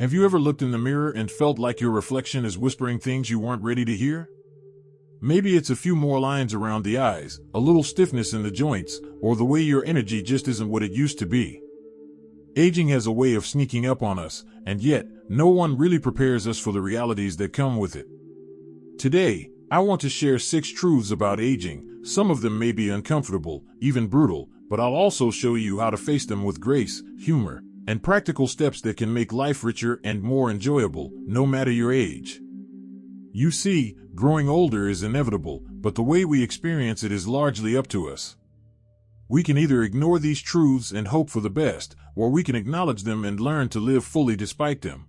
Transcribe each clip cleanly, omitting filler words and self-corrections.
Have you ever looked in the mirror and felt like your reflection is whispering things you weren't ready to hear? Maybe it's a few more lines around the eyes, a little stiffness in the joints, or the way your energy just isn't what it used to be. Aging has a way of sneaking up on us, and yet, no one really prepares us for the realities that come with it. Today, I want to share 6 truths about aging. Some of them may be uncomfortable, even brutal, but I'll also show you how to face them with grace, humor, and practical steps that can make life richer and more enjoyable, no matter your age. You see, growing older is inevitable, but the way we experience it is largely up to us. We can either ignore these truths and hope for the best, or we can acknowledge them and learn to live fully despite them.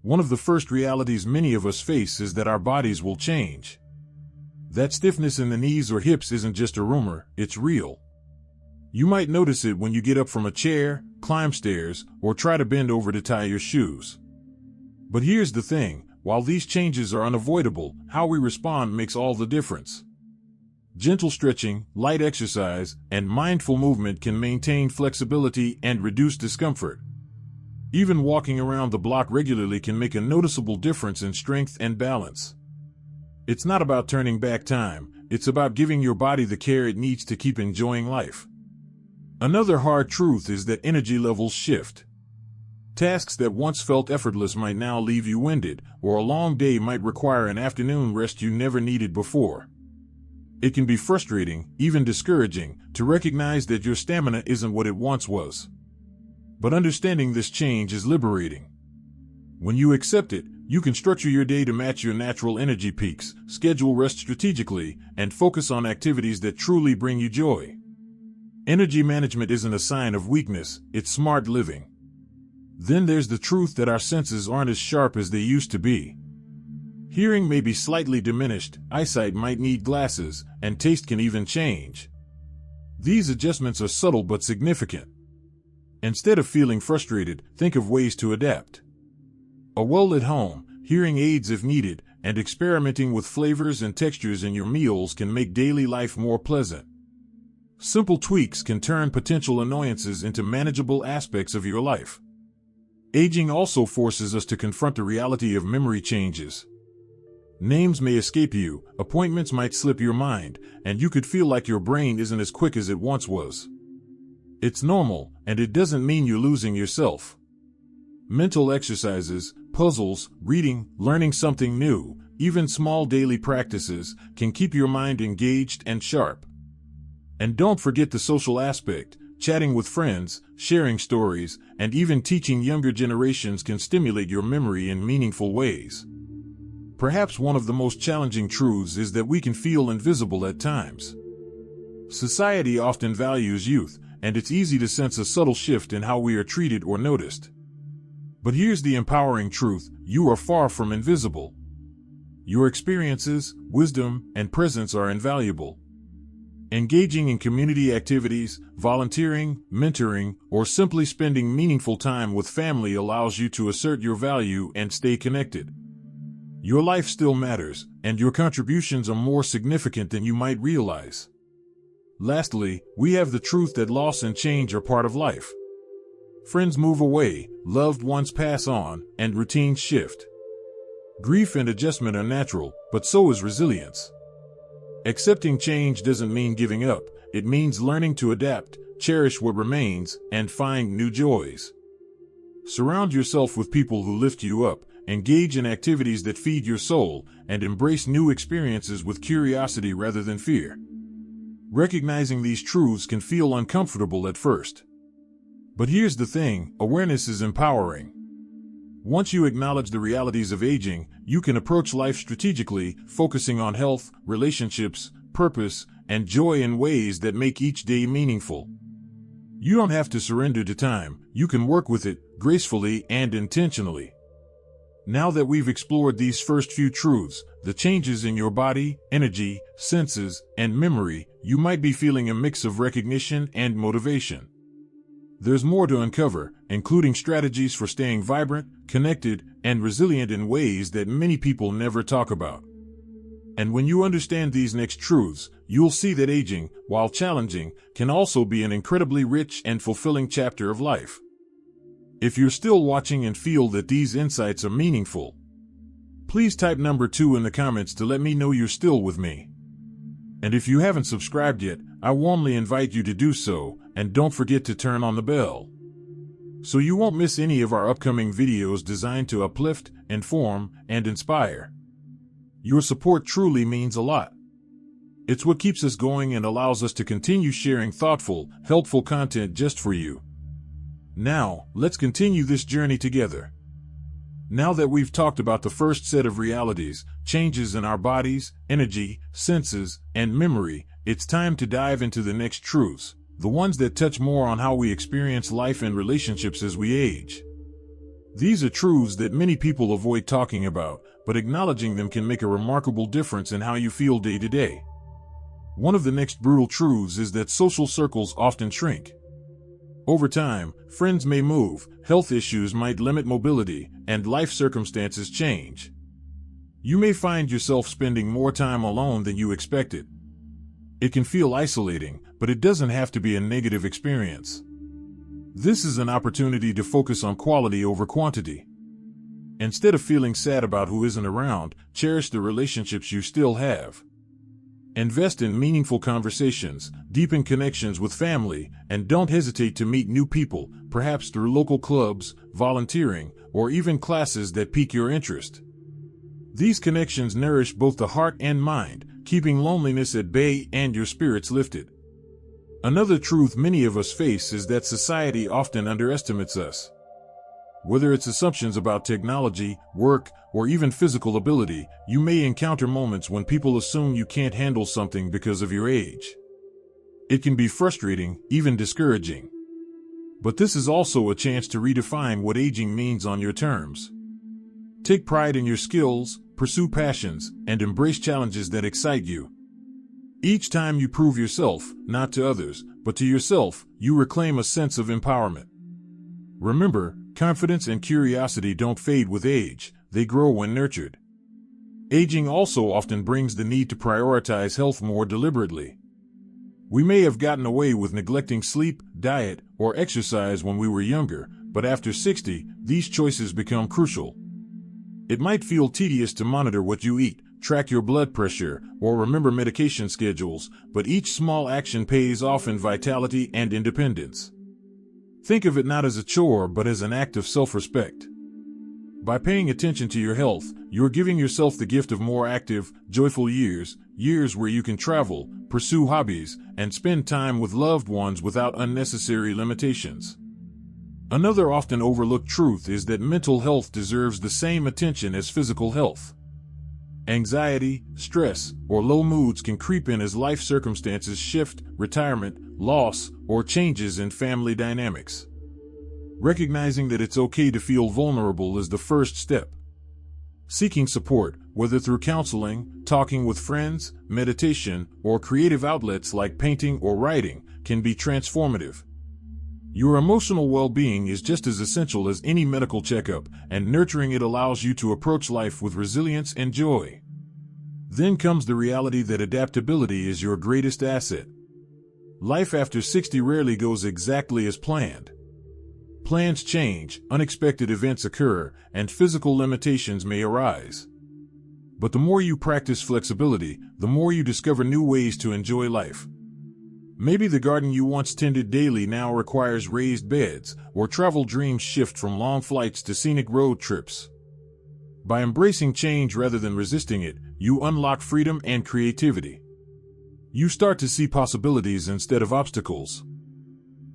One of the first realities many of us face is that our bodies will change. That stiffness in the knees or hips isn't just a rumor, it's real. You might notice it when you get up from a chair, climb stairs, or try to bend over to tie your shoes. But here's the thing, while these changes are unavoidable, how we respond makes all the difference. Gentle stretching, light exercise, and mindful movement can maintain flexibility and reduce discomfort. Even walking around the block regularly can make a noticeable difference in strength and balance. It's not about turning back time, it's about giving your body the care it needs to keep enjoying life. Another hard truth is that energy levels shift. Tasks that once felt effortless might now leave you winded, or a long day might require an afternoon rest you never needed before. It can be frustrating, even discouraging, to recognize that your stamina isn't what it once was. But understanding this change is liberating. When you accept it, you can structure your day to match your natural energy peaks, schedule rest strategically, and focus on activities that truly bring you joy. Energy management isn't a sign of weakness, it's smart living. Then there's the truth that our senses aren't as sharp as they used to be. Hearing may be slightly diminished, eyesight might need glasses, and taste can even change. These adjustments are subtle but significant. Instead of feeling frustrated, think of ways to adapt. A well-lit home, hearing aids if needed, and experimenting with flavors and textures in your meals can make daily life more pleasant. Simple tweaks can turn potential annoyances into manageable aspects of your life. Aging also forces us to confront the reality of memory changes. Names may escape you, appointments might slip your mind, and you could feel like your brain isn't as quick as it once was. It's normal, and it doesn't mean you're losing yourself. Mental exercises, puzzles, reading, learning something new, even small daily practices can keep your mind engaged and sharp. And don't forget the social aspect. Chatting with friends, sharing stories, and even teaching younger generations can stimulate your memory in meaningful ways. Perhaps one of the most challenging truths is that we can feel invisible at times. Society often values youth, and it's easy to sense a subtle shift in how we are treated or noticed. But here's the empowering truth: you are far from invisible. Your experiences, wisdom, and presence are invaluable. Engaging in community activities, volunteering, mentoring, or simply spending meaningful time with family allows you to assert your value and stay connected. Your life still matters, and your contributions are more significant than you might realize. Lastly, we have the truth that loss and change are part of life. Friends move away, loved ones pass on, and routines shift. Grief and adjustment are natural, but so is resilience. Accepting change doesn't mean giving up, it means learning to adapt, cherish what remains, and find new joys. Surround yourself with people who lift you up, engage in activities that feed your soul, and embrace new experiences with curiosity rather than fear. Recognizing these truths can feel uncomfortable at first. But here's the thing: awareness is empowering. Once you acknowledge the realities of aging, you can approach life strategically, focusing on health, relationships, purpose, and joy in ways that make each day meaningful. You don't have to surrender to time, you can work with it, gracefully and intentionally. Now that we've explored these first few truths, the changes in your body, energy, senses, and memory, you might be feeling a mix of recognition and motivation. There's more to uncover, including strategies for staying vibrant, connected, and resilient in ways that many people never talk about. And when you understand these next truths, you'll see that aging, while challenging, can also be an incredibly rich and fulfilling chapter of life. If you're still watching and feel that these insights are meaningful, please type number 2 in the comments to let me know you're still with me. And if you haven't subscribed yet, I warmly invite you to do so, and don't forget to turn on the bell, so you won't miss any of our upcoming videos designed to uplift, inform, and inspire. Your support truly means a lot. It's what keeps us going and allows us to continue sharing thoughtful, helpful content just for you. Now, let's continue this journey together. Now that we've talked about the first set of realities, changes in our bodies, energy, senses, and memory, it's time to dive into the next truths, the ones that touch more on how we experience life and relationships as we age. These are truths that many people avoid talking about, but acknowledging them can make a remarkable difference in how you feel day to day. One of the next brutal truths is that social circles often shrink. Over time, friends may move, health issues might limit mobility, and life circumstances change. You may find yourself spending more time alone than you expected. It can feel isolating, but it doesn't have to be a negative experience. This is an opportunity to focus on quality over quantity. Instead of feeling sad about who isn't around, cherish the relationships you still have. Invest in meaningful conversations, deepen connections with family, and don't hesitate to meet new people, perhaps through local clubs, volunteering, or even classes that pique your interest. These connections nourish both the heart and mind, keeping loneliness at bay and your spirits lifted. Another truth many of us face is that society often underestimates us. Whether it's assumptions about technology, work, or even physical ability, you may encounter moments when people assume you can't handle something because of your age. It can be frustrating, even discouraging. But this is also a chance to redefine what aging means on your terms. Take pride in your skills, pursue passions, and embrace challenges that excite you. Each time you prove yourself, not to others, but to yourself, you reclaim a sense of empowerment. Remember, confidence and curiosity don't fade with age, they grow when nurtured. Aging also often brings the need to prioritize health more deliberately. We may have gotten away with neglecting sleep, diet, or exercise when we were younger, but after 60, these choices become crucial. It might feel tedious to monitor what you eat, track your blood pressure, or remember medication schedules, but each small action pays off in vitality and independence. Think of it not as a chore but as an act of self-respect. By paying attention to your health, you're giving yourself the gift of more active, joyful years where you can travel, pursue hobbies, and spend time with loved ones without unnecessary limitations. Another often overlooked truth is that mental health deserves the same attention as physical health. Anxiety, stress, or low moods can creep in as life circumstances shift, retirement, loss, or changes in family dynamics. Recognizing that it's okay to feel vulnerable is the first step. Seeking support, whether through counseling, talking with friends, meditation, or creative outlets like painting or writing, can be transformative. Your emotional well-being is just as essential as any medical checkup, and nurturing it allows you to approach life with resilience and joy. Then comes the reality that adaptability is your greatest asset. Life after 60 rarely goes exactly as planned. Plans change, unexpected events occur, and physical limitations may arise. But the more you practice flexibility, the more you discover new ways to enjoy life. Maybe the garden you once tended daily now requires raised beds, or travel dreams shift from long flights to scenic road trips. By embracing change rather than resisting it, you unlock freedom and creativity. You start to see possibilities instead of obstacles.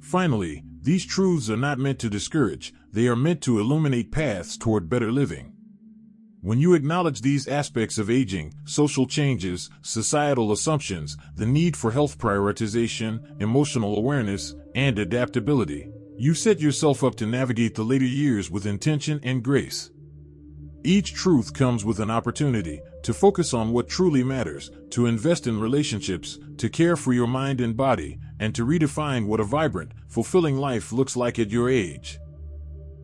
Finally, these truths are not meant to discourage, they are meant to illuminate paths toward better living. When you acknowledge these aspects of aging, social changes, societal assumptions, the need for health prioritization, emotional awareness, and adaptability, you set yourself up to navigate the later years with intention and grace. Each truth comes with an opportunity to focus on what truly matters, to invest in relationships, to care for your mind and body, and to redefine what a vibrant, fulfilling life looks like at your age.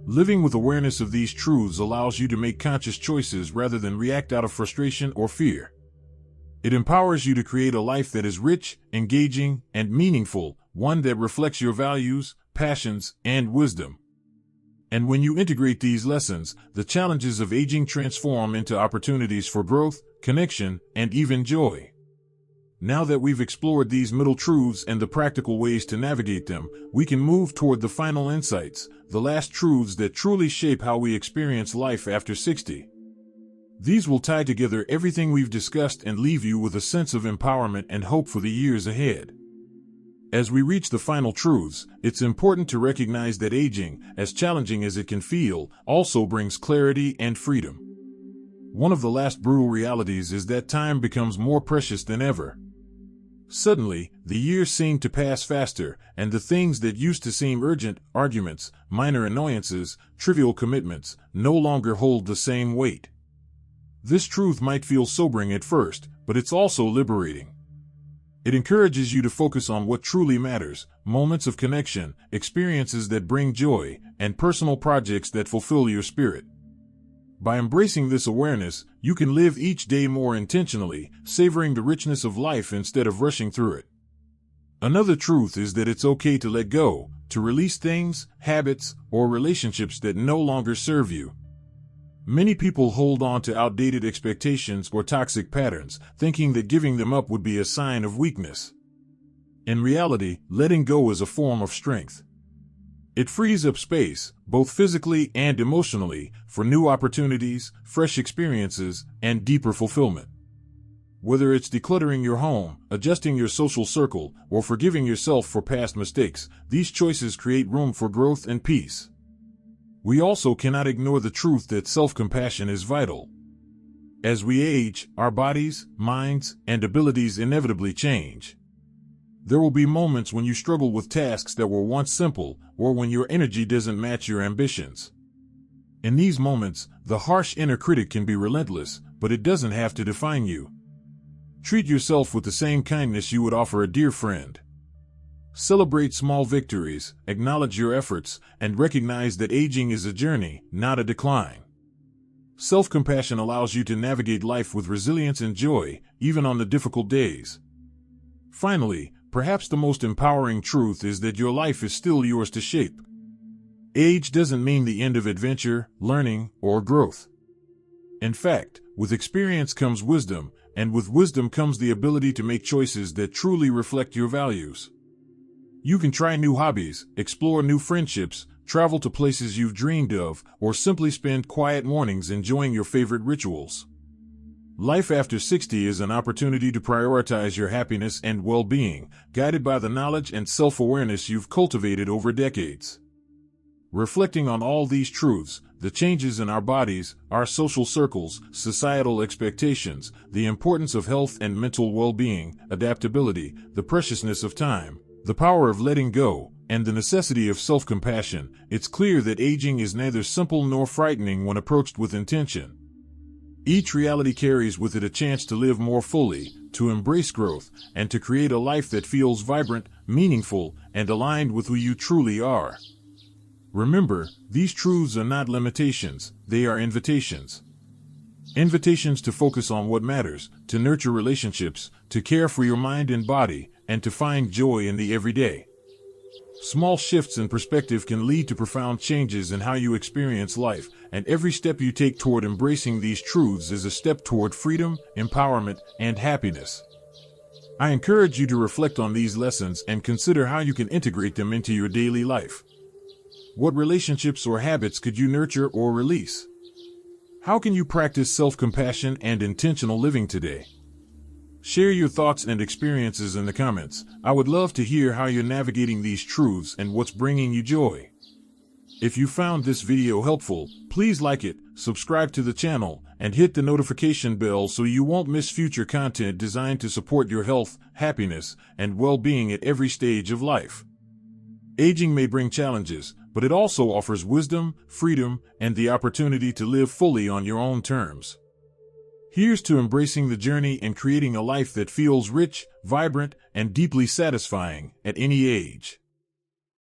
Living with awareness of these truths allows you to make conscious choices rather than react out of frustration or fear. It empowers you to create a life that is rich, engaging, and meaningful, one that reflects your values, passions, and wisdom. And when you integrate these lessons, the challenges of aging transform into opportunities for growth, connection, and even joy. Now that we've explored these middle truths and the practical ways to navigate them, we can move toward the final insights, the last truths that truly shape how we experience life after 60. These will tie together everything we've discussed and leave you with a sense of empowerment and hope for the years ahead. As we reach the final truths, it's important to recognize that aging, as challenging as it can feel, also brings clarity and freedom. One of the last brutal realities is that time becomes more precious than ever. Suddenly, the years seem to pass faster, and the things that used to seem urgent, arguments, minor annoyances, trivial commitments, no longer hold the same weight. This truth might feel sobering at first, but it's also liberating. It encourages you to focus on what truly matters, moments of connection, experiences that bring joy, and personal projects that fulfill your spirit. By embracing this awareness, you can live each day more intentionally, savoring the richness of life instead of rushing through it. Another truth is that it's okay to let go, to release things, habits, or relationships that no longer serve you. Many people hold on to outdated expectations or toxic patterns, thinking that giving them up would be a sign of weakness. In reality, letting go is a form of strength. It frees up space, both physically and emotionally, for new opportunities, fresh experiences, and deeper fulfillment. Whether it's decluttering your home, adjusting your social circle, or forgiving yourself for past mistakes, these choices create room for growth and peace. We also cannot ignore the truth that self-compassion is vital. As we age, our bodies, minds, and abilities inevitably change. There will be moments when you struggle with tasks that were once simple, or when your energy doesn't match your ambitions. In these moments, the harsh inner critic can be relentless, but it doesn't have to define you. Treat yourself with the same kindness you would offer a dear friend. Celebrate small victories, acknowledge your efforts, and recognize that aging is a journey, not a decline. Self-compassion allows you to navigate life with resilience and joy, even on the difficult days. Finally, perhaps the most empowering truth is that your life is still yours to shape. Age doesn't mean the end of adventure, learning, or growth. In fact, with experience comes wisdom, and with wisdom comes the ability to make choices that truly reflect your values. You can try new hobbies, explore new friendships, travel to places you've dreamed of, or simply spend quiet mornings enjoying your favorite rituals. Life after 60 is an opportunity to prioritize your happiness and well-being, guided by the knowledge and self-awareness you've cultivated over decades. Reflecting on all these truths, the changes in our bodies, our social circles, societal expectations, the importance of health and mental well-being, adaptability, the preciousness of time, the power of letting go, and the necessity of self-compassion, it's clear that aging is neither simple nor frightening when approached with intention. Each reality carries with it a chance to live more fully, to embrace growth, and to create a life that feels vibrant, meaningful, and aligned with who you truly are. Remember, these truths are not limitations, they are invitations. Invitations to focus on what matters, to nurture relationships, to care for your mind and body, and to find joy in the everyday. Small shifts in perspective can lead to profound changes in how you experience life, and every step you take toward embracing these truths is a step toward freedom, empowerment, and happiness. I encourage you to reflect on these lessons and consider how you can integrate them into your daily life. What relationships or habits could you nurture or release? How can you practice self-compassion and intentional living today? Share your thoughts and experiences in the comments. I would love to hear how you're navigating these truths and what's bringing you joy. If you found this video helpful, please like it, subscribe to the channel, and hit the notification bell so you won't miss future content designed to support your health, happiness, and well-being at every stage of life. Aging may bring challenges, but it also offers wisdom, freedom, and the opportunity to live fully on your own terms. Here's to embracing the journey and creating a life that feels rich, vibrant, and deeply satisfying at any age.